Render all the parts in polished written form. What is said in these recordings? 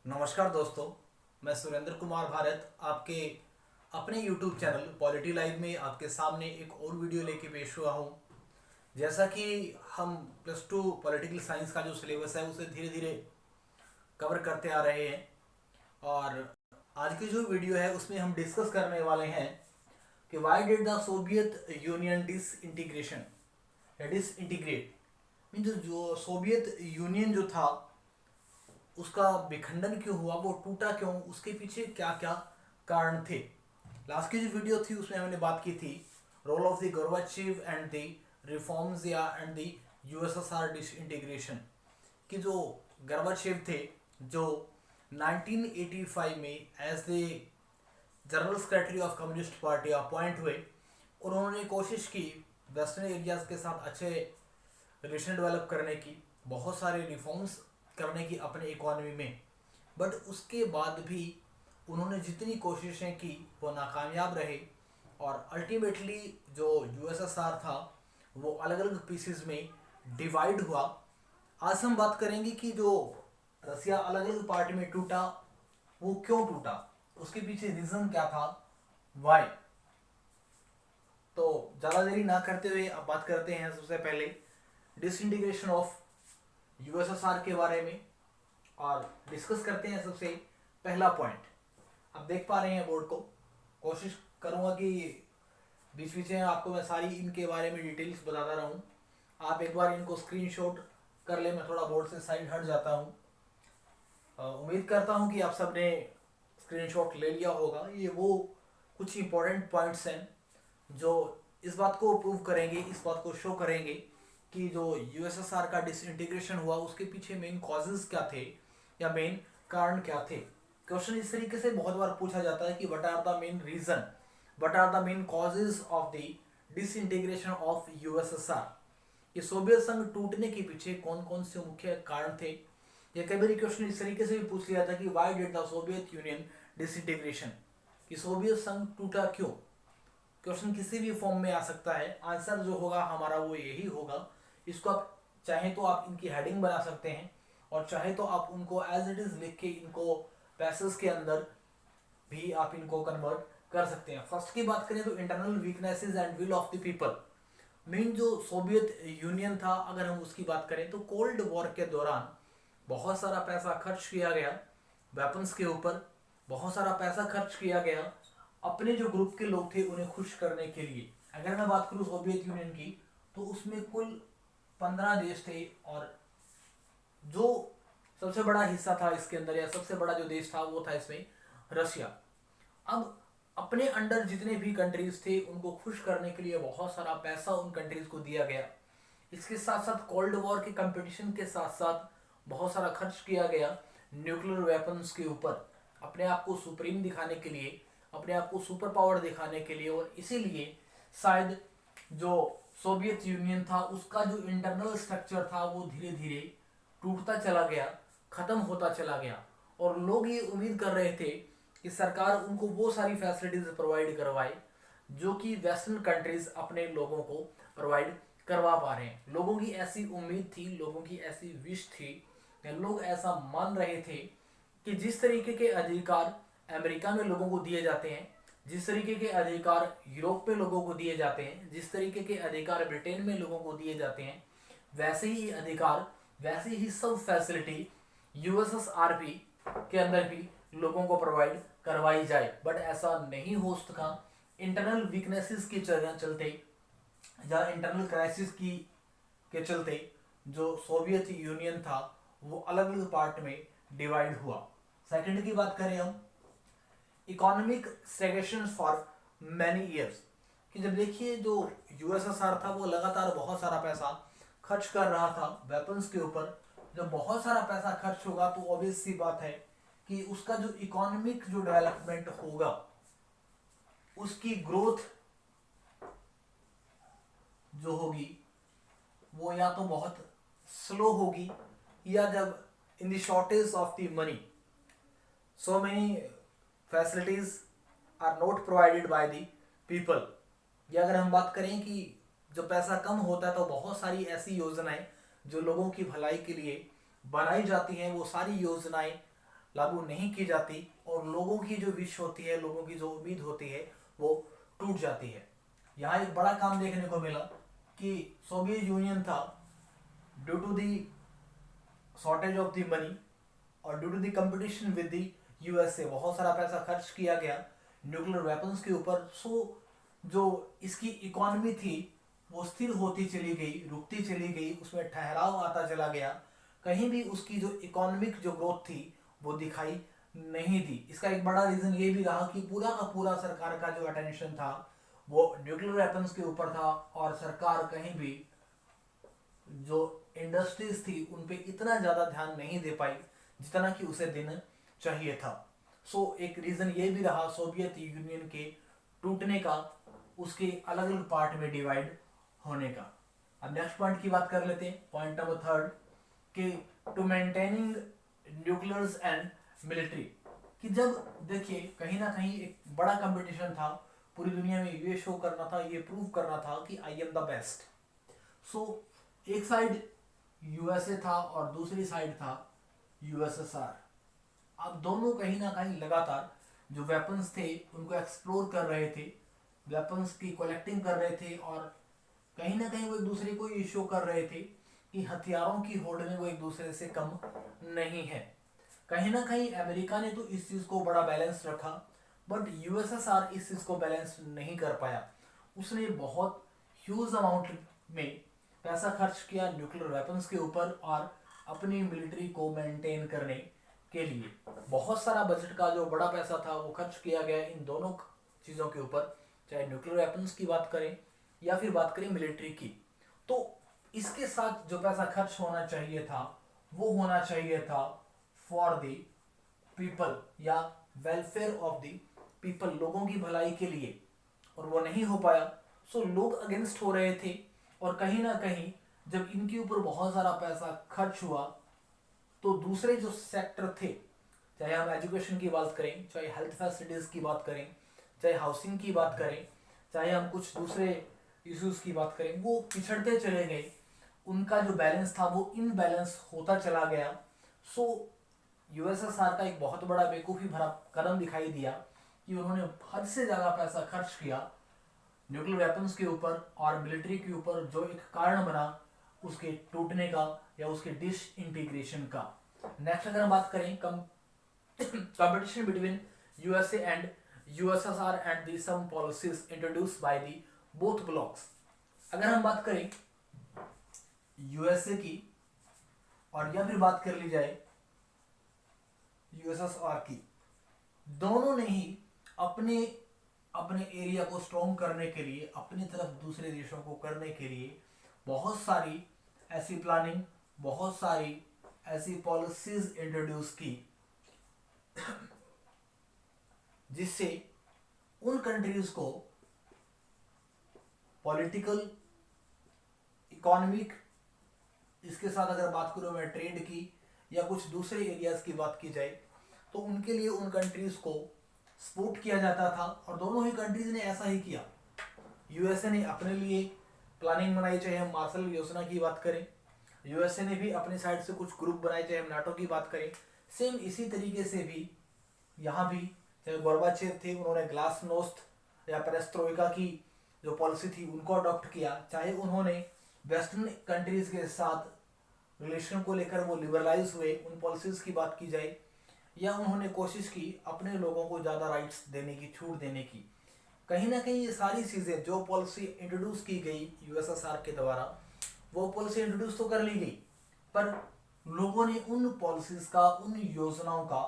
नमस्कार दोस्तों, मैं सुरेंद्र कुमार भारत आपके अपने YouTube चैनल पॉलिटी लाइव में आपके सामने एक और वीडियो लेके पेश हुआ हूँ। जैसा कि हम +2 पॉलिटिकल साइंस का जो सिलेबस है उसे धीरे धीरे कवर करते आ रहे हैं और आज की जो वीडियो है उसमें हम डिस्कस करने वाले हैं कि why did the Soviet union disintegration या डिसइंटीग्रेट मीन जो सोवियत यूनियन जो था उसका विखंडन क्यों हुआ, वो टूटा क्यों, उसके पीछे क्या क्या कारण थे। लास्ट की जो वीडियो थी उसमें हमने बात की थी role of the Gorbachev and the reforms या एंड द यूएसएसआर डिसइंटीग्रेशन कि जो गोर्बाचेव थे जो 1985 में as the general secretary of communist party appoint हुए। उन्होंने कोशिश की वेस्टर्न एरियाज के साथ अच्छे रिलेशन डेवलप करने की, बहुत सारे रिफॉर्म्स करने की अपने इकोनॉमी में, बट उसके बाद भी उन्होंने जितनी कोशिशें की वो नाकामयाब रहे और अल्टीमेटली जो यूएसएसआर था वो अलग अलग पीसेस में डिवाइड हुआ। आज हम बात करेंगे कि जो रसिया अलग अलग पार्ट में टूटा वो क्यों टूटा, उसके पीछे रीजन क्या था, वाई। तो ज़्यादा देरी ना करते हुए अब बात करते हैं सबसे पहले डिसइंटीग्रेशन ऑफ यूएसएसआर के बारे में और डिस्कस करते हैं सबसे पहला पॉइंट। आप देख पा रहे हैं बोर्ड को, कोशिश करूंगा कि बीच बीच में आपको मैं सारी इनके बारे में डिटेल्स बताता रहूं। आप एक बार इनको स्क्रीनशॉट कर ले, मैं थोड़ा बोर्ड से साइड हट जाता हूं। उम्मीद करता हूं कि आप सबने स्क्रीनशॉट ले लिया होगा। ये वो कुछ इंपॉर्टेंट पॉइंट्स हैं जो इस बात को प्रूव करेंगे, इस बात को शो करेंगे कि जो यूएसएसआर का डिसइंटीग्रेशन हुआ उसके पीछे मेन कॉजेज क्या थे या मेन कारण क्या थे। क्वेश्चन इस तरीके से बहुत बार पूछा जाता है कि what are the main reason, what are the main causes of the disintegration of USSR. ये सोवियत संघ टूटने के पीछे कौन कौन से मुख्य कारण थे। ये कई बार क्वेश्चन इस तरीके से भी पूछ लिया था कि why did the Soviet union disintegration, कि सोवियत संघ टूटा क्यों। क्वेश्चन किसी भी फॉर्म में आ सकता है, आंसर जो होगा हमारा वो यही होगा। इसको आप चाहे तो आप इनकी हेडिंग बना सकते हैं और चाहे तो आप उनको एज इट इज लिख के इनको पैसेज के अंदर भी आप इनको कन्वर्ट कर सकते हैं। फर्स्ट की बात करें तो internal weaknesses and will of the people. Main जो सोवियत यूनियन था, अगर हम उसकी बात करें तो कोल्ड वॉर के दौरान बहुत सारा पैसा खर्च किया गया वेपन्स के ऊपर, बहुत सारा पैसा खर्च किया गया अपने जो ग्रुप के लोग थे उन्हें खुश करने के लिए। अगर मैं बात करूं सोवियत यूनियन की तो उसमें कुल 15 देश थे और जो सबसे बड़ा हिस्सा था इसके अंदर या सबसे बड़ा जो देश था वो था इसमें रशिया। अब अपने अंडर जितने भी कंट्रीज थे उनको खुश करने के लिए बहुत सारा पैसा उन कंट्रीज को दिया गया। इसके साथ साथ कोल्ड वॉर के कंपटीशन के साथ साथ बहुत सारा खर्च किया गया न्यूक्लियर वेपन्स के ऊपर, अपने आप को सुप्रीम दिखाने के लिए, अपने आप को सुपर पावर दिखाने के लिए। और इसीलिए शायद जो सोवियत यूनियन था उसका जो इंटरनल स्ट्रक्चर था वो धीरे धीरे टूटता चला गया, खत्म होता चला गया। और लोग ये उम्मीद कर रहे थे कि सरकार उनको वो सारी फैसिलिटीज प्रोवाइड करवाए जो कि वेस्टर्न कंट्रीज अपने लोगों को प्रोवाइड करवा पा रहे हैं। लोगों की ऐसी उम्मीद थी, लोगों की ऐसी विश थी, लोग ऐसा मान रहे थे कि जिस तरीके के अधिकार अमेरिका में लोगों को दिए जाते हैं, जिस तरीके के अधिकार यूरोप में लोगों को दिए जाते हैं, जिस तरीके के अधिकार ब्रिटेन में लोगों को दिए जाते हैं, वैसे ही अधिकार, वैसी ही सब फैसिलिटी यूएसएसआरपी के अंदर भी लोगों को प्रोवाइड करवाई जाए। बट ऐसा नहीं हो सका। इंटरनल वीकनेसेस के चलते या इंटरनल क्राइसिस की के चलते जो सोवियत यूनियन था वो अलग अलग पार्ट में डिवाइड हुआ। सेकंड की बात करें हम, economic segregation for many years, कि जब देखिए जो यूएसएसआर था वो लगातार बहुत सारा पैसा खर्च कर रहा था वेपन्स के ऊपर। जब बहुत सारा पैसा खर्च होगा तो ऑब्वियस सी बात है कि उसका जो इकोनॉमिक जो डेवलपमेंट होगा, उसकी ग्रोथ जो होगी वो या तो बहुत स्लो होगी या जब in the shortage of the money so many facilities are not provided by the people। या अगर हम बात करें कि जब पैसा कम होता है तो बहुत सारी ऐसी योजनाएं जो लोगों की भलाई के लिए बनाई जाती हैं वो सारी योजनाएं लागू नहीं की जाती और लोगों की जो विश होती है, लोगों की जो उम्मीद होती है वो टूट जाती है। यहाँ एक बड़ा काम देखने को मिला कि सोवियत यूनियन था, due to the shortage of the money और due to the competition with the USA बहुत सारा पैसा खर्च किया गया न्यूक्लियर वेपन्स के ऊपर। सो जो इसकी इकोनॉमी थी वो स्थिर होती चली गई, रुकती चली गई, उसमें ठहराव आता चला गया, कहीं भी उसकी जो इकोनॉमिक जो ग्रोथ थी वो दिखाई नहीं दी। इसका एक बड़ा रीजन ये भी रहा कि पूरा का पूरा सरकार का जो अटेंशन था वो न्यूक्लियर वेपन्स के ऊपर था और सरकार कहीं भी जो इंडस्ट्रीज थी उन पे इतना ज्यादा ध्यान नहीं दे पाई जितना कि उसे देना चाहिए था। सो एक रीजन ये भी रहा सोवियत यूनियन के टूटने का, उसके अलग अलग पार्ट में डिवाइड होने का। अब नेक्स्ट पॉइंट की बात कर लेते हैं, पॉइंट नंबर 3 कि to maintaining nuclears and military. कि जब देखिए कहीं ना कहीं एक बड़ा कंपटीशन था पूरी दुनिया में, ये शो करना था, ये प्रूव करना था कि आई एम द बेस्ट। सो एक साइड यूएसए था और दूसरी साइड था यूएसएसआर। अब दोनों कहीं ना कहीं लगातार जो वेपन्स थे उनको एक्सप्लोर कर रहे थे, वेपन्स की कलेक्टिंग कर रहे थे और कहीं ना कहीं वो एक दूसरे को ये शो कर रहे थे कि हथियारों की होड़ में वो एक दूसरे से कम नहीं है। कहीं ना कहीं अमेरिका ने तो इस चीज को बड़ा बैलेंस रखा, बट यूएसएसआर इस चीज को बैलेंस नहीं कर पाया। उसने बहुत ह्यूज अमाउंट में पैसा खर्च किया न्यूक्लियर वेपन्स के ऊपर और अपनी मिलिट्री को मेंटेन करने के लिए बहुत सारा बजट का जो बड़ा पैसा था वो खर्च किया गया इन दोनों चीज़ों के ऊपर, चाहे न्यूक्लियर वेपन्स की बात करें या फिर बात करें मिलिट्री की। तो इसके साथ जो पैसा खर्च होना चाहिए था वो होना चाहिए था फॉर द पीपल या वेलफेयर ऑफ द पीपल, लोगों की भलाई के लिए, और वो नहीं हो पाया। सो लोग अगेंस्ट हो रहे थे और कहीं ना कहीं जब इनके ऊपर बहुत सारा पैसा खर्च हुआ तो दूसरे जो सेक्टर थे, चाहे हम एजुकेशन की बात करें, चाहे हेल्थ फैसिलिटीज की बात करें, चाहे हाउसिंग की बात करें, चाहे हम कुछ दूसरे इश्यूज की बात करें, वो पिछड़ते चले गए। उनका जो बैलेंस था वो इनबैलेंस होता चला गया। सो यूएसएसआर का एक बहुत बड़ा बेवकूफ़ी भरा कदम दिखाई दिया कि उन्होंने हद से ज़्यादा पैसा खर्च किया न्यूक्लियर वेपन्स के ऊपर और मिलिट्री के ऊपर, जो एक कारण बना उसके टूटने का या उसके डिसइंटीग्रेशन का। नेक्स्ट अगर हम बात करें competition between USA and USSR and the some policies introduced by the both blocks. अगर हम बात करें यूएसए की और या फिर बात कर ली जाए यूएसएसआर की, दोनों ने ही अपने अपने एरिया को स्ट्रॉन्ग करने के लिए, अपनी तरफ दूसरे देशों को करने के लिए बहुत सारी ऐसी प्लानिंग, बहुत सारी ऐसी पॉलिसीज इंट्रोड्यूस की जिससे उन कंट्रीज को पॉलिटिकल, इकोनॉमिक, इसके साथ अगर बात करूं मैं ट्रेड की या कुछ दूसरे एरियाज की बात की जाए तो उनके लिए उन कंट्रीज को सपोर्ट किया जाता था और दोनों ही कंट्रीज ने ऐसा ही किया। यूएसए ने अपने लिए प्लानिंग बनाई, चाहे हम मार्शल योजना की बात करें, यूएसए ने भी अपनी साइड से कुछ ग्रुप बनाए, चाहे हम नाटो की बात करें। सेम इसी तरीके से भी यहाँ भी चाहे गोर्बाचेव थे, उन्होंने ग्लासनोस्त या पेरेस्ट्रोइका की जो पॉलिसी थी उनको अडॉप्ट किया, चाहे उन्होंने वेस्टर्न कंट्रीज के साथ रिलेशन को लेकर वो लिबरलाइज हुए, उन पॉलिसीज की बात की जाए, या उन्होंने कोशिश की अपने लोगों को ज़्यादा राइट्स देने की, छूट देने की। कहीं ना कहीं ये सारी चीज़ें जो पॉलिसी इंट्रोड्यूस की गई यूएसएसआर के द्वारा, वो पॉलिसी इंट्रोड्यूस तो कर ली गई, पर लोगों ने उन पॉलिसीज का, उन योजनाओं का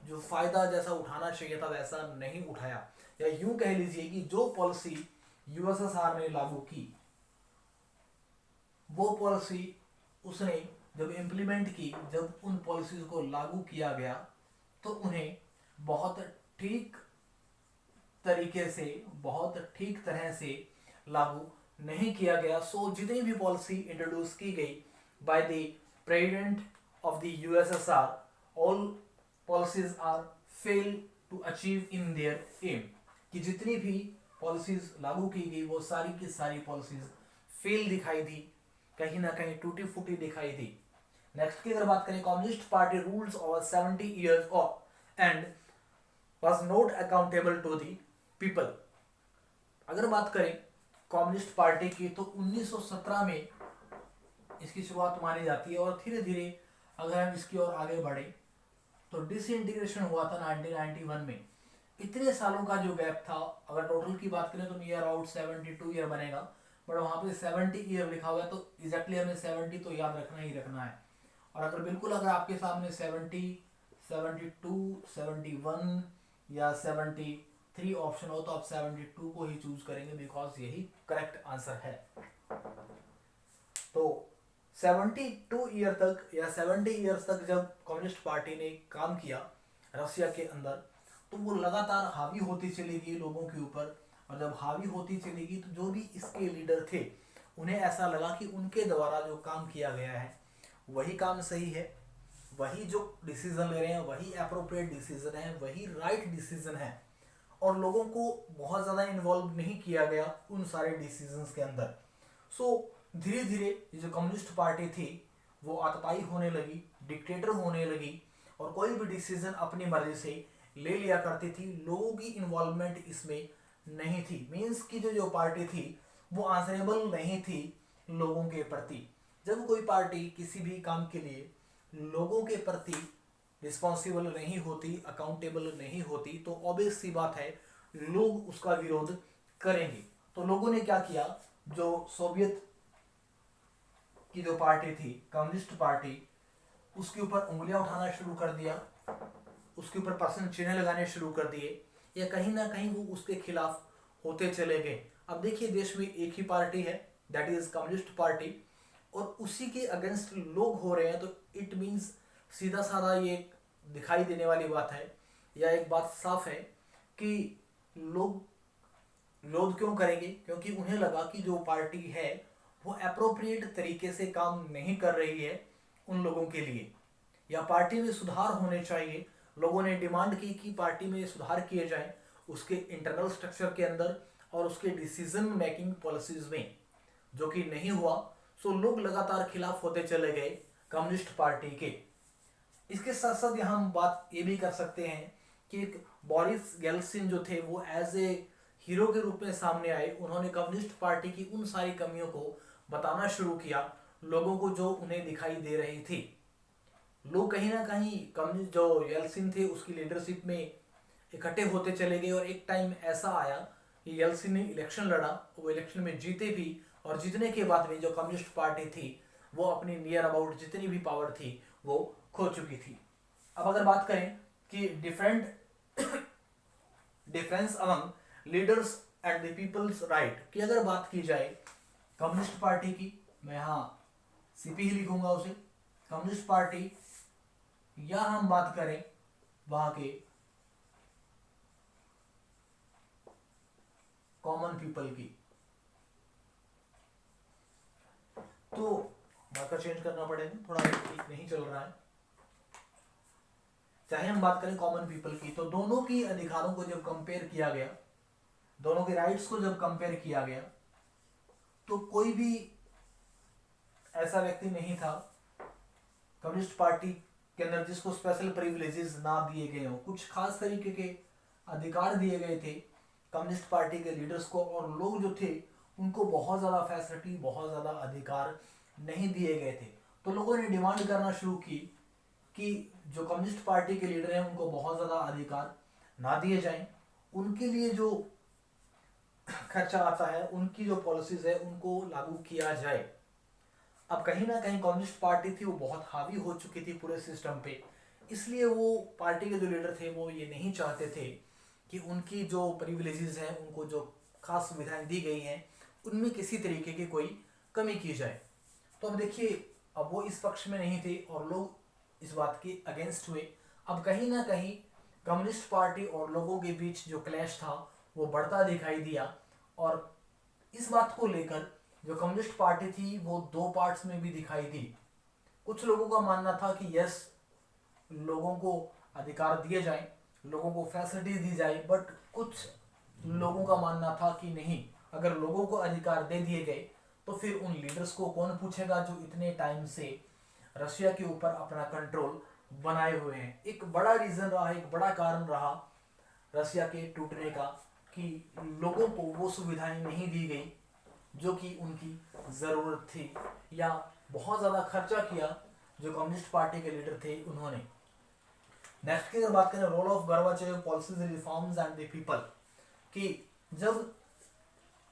जो फायदा जैसा उठाना चाहिए था वैसा नहीं उठाया। या यूं कह लीजिए कि जो पॉलिसी यूएसएसआर ने लागू की वो पॉलिसी उसने जब इम्प्लीमेंट की, जब उन पॉलिसीज को लागू किया गया तो उन्हें बहुत ठीक तरीके से, बहुत ठीक तरह से लागू नहीं किया गया। सो जितनी भी पॉलिसी इंट्रोड्यूस की गई by the president of the USSR, all policies are fail to achieve in their aim. कि जितनी भी पॉलिसीज लागू की गई वो सारी की सारी पॉलिसीज फेल दिखाई दी। कहीं ना कहीं टूटी फूटी दिखाई दी। नेक्स्ट की अगर बात करें, communist party rules over 70 years और and was not accountable to the people. अगर बात करें कम्युनिस्ट पार्टी की तो 1917 में इसकी शुरुआत मानी जाती है और धीरे धीरे अगर हम इसकी ओर आगे बढ़े तो डिसइंटीग्रेशन हुआ था 1991 में। इतने सालों का जो गैप था, अगर टोटल की बात करें तो नियर अबाउट 72 ईयर बनेगा, बट वहाँ पे 70 ईयर लिखा हुआ है तो एग्जैक्टली हमें 70 तो याद रखना ही रखना है। और अगर बिल्कुल अगर आपके सामने 70, 72, 71 या 73 ऑप्शन हो तो आप 72 को ही चूज करेंगे बिकॉज यही करेक्ट आंसर है। तो 72 ईयर तक या 70 ईयर्स तक जब कम्युनिस्ट पार्टी ने काम किया रसिया के अंदर, तो वो लगातार हावी होती चली गई लोगों के ऊपर। और जब हावी होती चली गई तो जो भी इसके लीडर थे उन्हें ऐसा लगा कि उनके द्वारा जो काम किया गया है वही काम सही है, वही जो डिसीजन ले रहे हैं वही अप्रोप्रिएट डिसीजन है, वही राइट डिसीजन है, और लोगों को बहुत ज़्यादा इन्वॉल्व नहीं किया गया उन सारे डिसीजंस के अंदर। सो धीरे धीरे ये जो कम्युनिस्ट पार्टी थी वो आतताई होने लगी, डिक्टेटर होने लगी, और कोई भी डिसीजन अपनी मर्जी से ले लिया करती थी। लोगों की इन्वॉल्वमेंट इसमें नहीं थी। मीन्स की जो पार्टी थी वो आंसरेबल नहीं थी लोगों के प्रति। जब कोई पार्टी किसी भी काम के लिए लोगों के प्रति रिस्पॉन्सिबल नहीं होती, अकाउंटेबल नहीं होती, तो ऑब्वियस सी बात है लोग उसका विरोध करेंगे। तो लोगों ने क्या किया, जो सोवियत की जो पार्टी थी कम्युनिस्ट पार्टी, उसके ऊपर उंगलियां उठाना शुरू कर दिया, उसके ऊपर प्रश्न चिन्ह लगाने शुरू कर दिए, या कहीं ना कहीं वो उसके खिलाफ होते चले गए। अब देखिए देश में एक ही पार्टी है दैट इज कम्युनिस्ट पार्टी, और उसी के अगेंस्ट लोग हो रहे हैं, तो इट मीन्स सीधा साधा ये दिखाई देने वाली बात है, या एक बात साफ है कि लोग विरोध क्यों करेंगे, क्योंकि उन्हें लगा कि जो पार्टी है वो अप्रोप्रिएट तरीके से काम नहीं कर रही है उन लोगों के लिए, या पार्टी में सुधार होने चाहिए। लोगों ने डिमांड की कि पार्टी में सुधार किए जाएं उसके इंटरनल स्ट्रक्चर के अंदर और उसके डिसीजन मेकिंग पॉलिसीज में, जो कि नहीं हुआ। सो लोग लगातार खिलाफ होते चले गए कम्युनिस्ट पार्टी के। इसके साथ साथ यहाँ हम बात ये भी कर सकते हैं कि बोरिस येल्सिन जो थे वो एज ए हीरो के रूप में सामने आए। उन्होंने कम्युनिस्ट पार्टी की उन सारी कमियों को बताना शुरू किया लोगों को जो उन्हें दिखाई दे रही थी। लोग कहीं ना कहीं कम्युनिस्ट जो येल्सिन थे उसकी लीडरशिप में इकट्ठे होते चले गए, और एक टाइम ऐसा आया कि येल्सिन ने इलेक्शन लड़ा, वो इलेक्शन में जीते भी, और जीतने के बाद में जो कम्युनिस्ट पार्टी थी वो अपनी नियर अबाउट जितनी भी पावर थी वो खो चुकी थी। अब अगर बात करें कि difference among leaders and the peoples right की अगर बात की जाए कम्युनिस्ट पार्टी की, मैं यहाँ सीपी ही लिखूंगा उसे, कम्युनिस्ट पार्टी, या हम बात करें वहां के कॉमन पीपल की, तो मार्कर चेंज करना पड़ेगा, थोड़ा ठीक नहीं चल रहा है। चाहे हम बात करें कॉमन पीपल की, तो दोनों की अधिकारों को जब कंपेयर किया गया, दोनों के राइट्स को जब कंपेयर किया गया, तो कोई भी ऐसा व्यक्ति नहीं था कम्युनिस्ट पार्टी के अंदर जिसको स्पेशल प्रिविलेजेस ना दिए गए हों। कुछ खास तरीके के अधिकार दिए गए थे कम्युनिस्ट पार्टी के लीडर्स को, और लोग जो थे उनको बहुत ज़्यादा फैसिलिटी, बहुत ज़्यादा अधिकार नहीं दिए गए थे। तो लोगों ने डिमांड करना शुरू की कि जो कम्युनिस्ट पार्टी के लीडर हैं उनको बहुत ज़्यादा अधिकार ना दिए जाएं, उनके लिए जो खर्चा आता है, उनकी जो पॉलिसीज है उनको लागू किया जाए। अब कहीं ना कहीं कम्युनिस्ट पार्टी थी वो बहुत हावी हो चुकी थी पूरे सिस्टम पे, इसलिए वो पार्टी के जो लीडर थे वो ये नहीं चाहते थे कि उनकी जो प्रिविलेजेस हैं, उनको जो खास सुविधाएं दी गई हैं, उनमें किसी तरीके की कोई कमी की जाए। तो अब देखिए, अब वो इस पक्ष में नहीं थे और लोग इस बात के अगेंस्ट हुए। अब कहीं ना कहीं कम्युनिस्ट पार्टी और लोगों के बीच जो क्लैश था वो बढ़ता दिखाई दिया, और इस बात को लेकर जो कम्युनिस्ट पार्टी थी वो दो पार्ट्स में भी दिखाई दी। कुछ लोगों का मानना था कि यस, लोगों को अधिकार दिए जाएं, लोगों को फैसिलिटी दी जाए, बट कुछ लोगों का मानना था कि नहीं, अगर लोगों को अधिकार दे दिए गए तो फिर उन लीडर्स को कौन पूछेगा जो इतने टाइम से रशिया के ऊपर अपना कंट्रोल बनाए हुए हैं। एक बड़ा रीजन रहा, एक बड़ा कारण रहा रशिया के टूटने का कि लोगों को वो सुविधाएं नहीं दी गई जो कि उनकी ज़रूरत थी, या बहुत ज़्यादा खर्चा किया जो कम्युनिस्ट पार्टी के लीडर थे उन्होंने। नेक्स्ट की अगर बात करें, role of Gorbachev policies reforms and the people, कि जब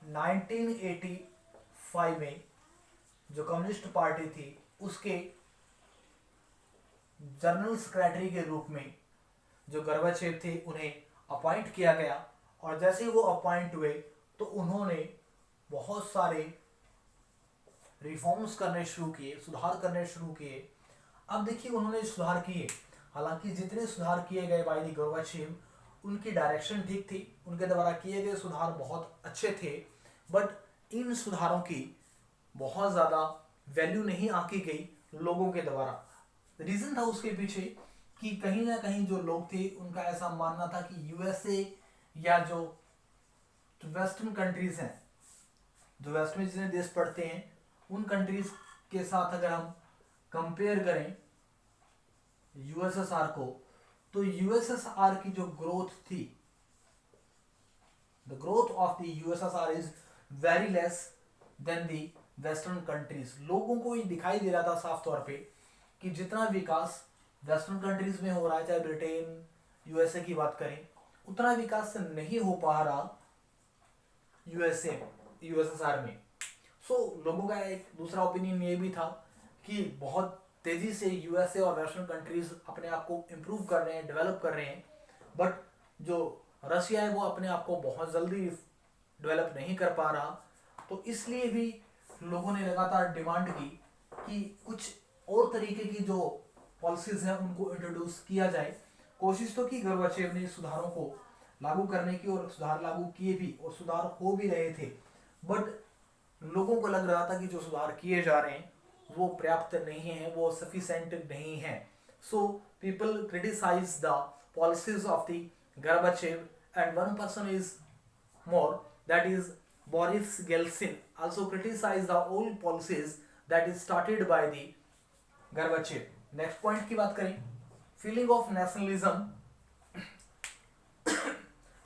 1985 में जो कम्युनिस्ट पार्टी थी उसके जनरल सेक्रेटरी के रूप में जो गोर्बाचेव थे उन्हें अपॉइंट किया गया, और जैसे ही वो अपॉइंट हुए तो उन्होंने बहुत सारे रिफॉर्म्स करने शुरू किए, सुधार करने शुरू किए। अब देखिए उन्होंने सुधार किए, हालांकि जितने सुधार किए गए बाय द गोर्बाचेव उनकी डायरेक्शन ठीक थी, उनके द्वारा किए गए सुधार बहुत अच्छे थे, बट इन सुधारों की बहुत ज़्यादा वैल्यू नहीं आंकी गई लोगों के द्वारा। रीज़न था उसके पीछे कि कहीं ना कहीं जो लोग थे उनका ऐसा मानना था कि यूएसए या जो वेस्टर्न कंट्रीज हैं, जो वेस्ट में जितने देश पड़ते हैं उन कंट्रीज के साथ अगर हम कंपेयर करें यूएसएसआर को, तो यूएसएसआर की जो ग्रोथ थी, the growth of the USSR is very less than the western countries. लोगों को ये दिखाई दे रहा था साफ तौर पे कि जितना विकास वेस्टर्न कंट्रीज में हो रहा है, चाहे ब्रिटेन यूएसए की बात करें, उतना विकास नहीं हो पा रहा यूएसएसआर में। लोगों का एक दूसरा ओपिनियन ये भी था कि बहुत तेजी से यूएसए और वेस्टर्न कंट्रीज अपने आप को इम्प्रूव कर रहे हैं, डेवलप कर रहे हैं, बट जो रशिया है वो अपने आप को बहुत जल्दी डेवलप नहीं कर पा रहा। तो इसलिए भी लोगों ने लगातार डिमांड की कि कुछ और तरीके की जो पॉलिसीज हैं उनको इंट्रोड्यूस किया जाए। कोशिश तो की गोर्बाचेव ने सुधारों को लागू करने की, और सुधार लागू किए भी, और सुधार हो भी रहे थे, बट लोगों को लग रहा था कि जो सुधार किए जा रहे हैं वो पर्याप्त नहीं है, वो सफिशिएंट नहीं है। So people criticise the policies of the Gorbachev, and one person is more, that is Boris Yeltsin, also criticized the old policies that is started by the Gorbachev. Next point की बात करें, feeling of nationalism,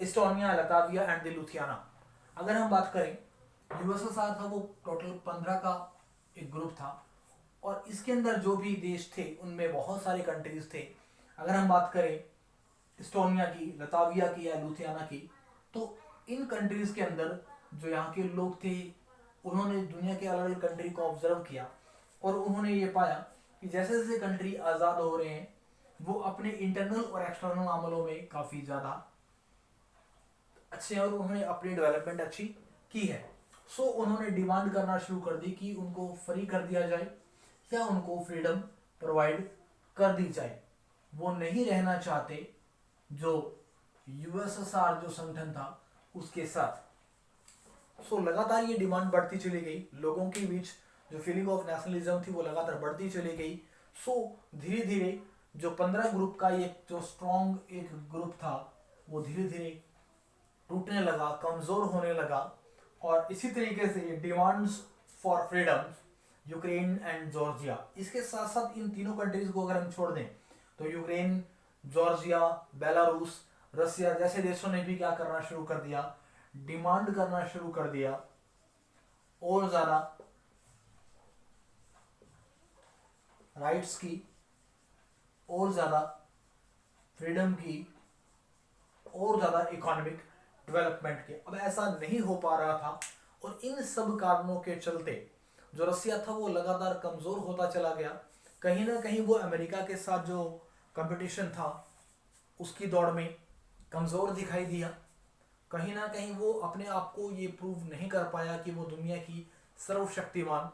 Estonia, Latvia and the Lithuania. अगर हम बात करें, USSR था वो total 15 का एक ग्रुप था, और इसके अंदर जो भी देश थे उनमें बहुत सारे कंट्रीज थे। अगर हम बात करें इस्टोनिया की, लताविया की या लुथियाना की, तो इन कंट्रीज के अंदर जो यहाँ के लोग थे उन्होंने दुनिया के अलग अलग कंट्री को ऑब्जर्व किया, और उन्होंने ये पाया कि जैसे जैसे कंट्री आज़ाद हो रहे हैं वो अपने इंटरनल और एक्सटर्नल मामलों में काफ़ी ज़्यादा अच्छे हैं, और उन्होंने अपनी डेवलपमेंट अच्छी की है। उन्होंने डिमांड करना शुरू कर दी कि उनको फ्री कर दिया जाए या उनको फ्रीडम प्रोवाइड कर दी जाए। वो नहीं रहना चाहते जो यूएसएसआर जो संगठन था उसके साथ। लगातार ये डिमांड बढ़ती चली गई, लोगों के बीच जो फीलिंग ऑफ नेशनलिज्म थी वो लगातार बढ़ती चली गई। धीरे धीरे जो 15 ग्रुप का ये जो स्ट्रॉन्ग एक ग्रुप था वो धीरे धीरे टूटने लगा, कमज़ोर होने लगा, और इसी तरीके से ये demands for freedom Ukraine and Georgia, इसके साथ साथ इन तीनों कंट्रीज को अगर हम छोड़ दें तो यूक्रेन, जॉर्जिया, बेलारूस, रसिया जैसे देशों ने भी क्या करना शुरू कर दिया, डिमांड करना शुरू कर दिया और ज़्यादा राइट्स की, और ज़्यादा फ्रीडम की, और ज़्यादा इकोनॉमिक डेवलपमेंट के। अब ऐसा नहीं हो पा रहा था, और इन सब कारणों के चलते जो रसिया था वो लगातार कमज़ोर होता चला गया। कहीं ना कहीं वो अमेरिका के साथ जो कंपटीशन था उसकी दौड़ में कमज़ोर दिखाई दिया। कहीं ना कहीं वो अपने आप को ये प्रूव नहीं कर पाया कि वो दुनिया की सर्वशक्तिमान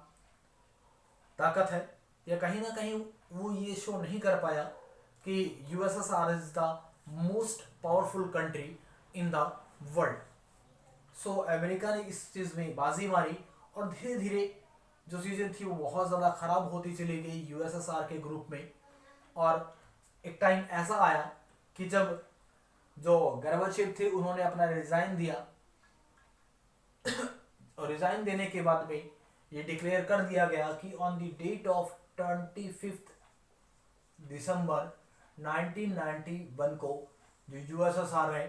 ताकत है, या कहीं ना कहीं वो ये शो नहीं कर पाया कि USSR is the most powerful country in the world. America ने इस चीज़ में बाजी मारी, और धीरे धीरे जो चीज़ें थी वो बहुत ज़्यादा ख़राब होती चली गई यूएसएसआर के ग्रुप में। और एक टाइम ऐसा आया कि जब जो गोर्बाचेव थे उन्होंने अपना रिज़ाइन दिया, और रिज़ाइन देने के बाद में ये डिक्लेयर कर दिया गया कि ऑन द डेट ऑफ 25 दिसंबर 1991 को जो यूएसएसआर है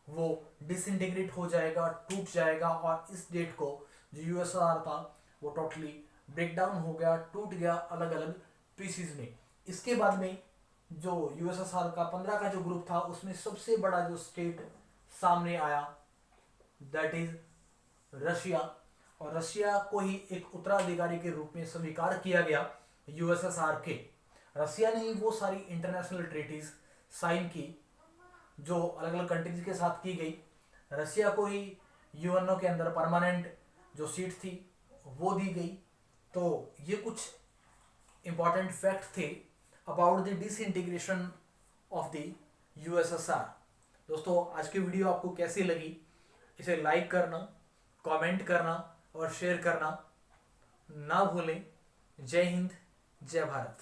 वो डिसइंटीग्रेट हो जाएगा, टूट जाएगा, और इस डेट को जो यूएसएसआर था वो टोटली ब्रेक डाउन हो गया, टूट गया अलग अलग पीसीज में। इसके बाद में जो यूएसएसआर का 15 का जो ग्रुप था उसमें सबसे बड़ा जो स्टेट सामने आया दैट इज रशिया, और रशिया को ही एक उत्तराधिकारी के रूप में स्वीकार किया गया यूएसएसआर के। रशिया ने ही वो सारी इंटरनेशनल ट्रीटीज साइन की जो अलग अलग कंट्रीज के साथ की गई। रशिया को ही यूएनओ के अंदर परमानेंट जो सीट थी वो दी गई। तो ये कुछ इंपॉर्टेंट फैक्ट थे about the disintegration of the USSR. दोस्तों आज की वीडियो आपको कैसी लगी, इसे लाइक करना, कमेंट करना और शेयर करना ना भूलें। जय हिंद, जय भारत।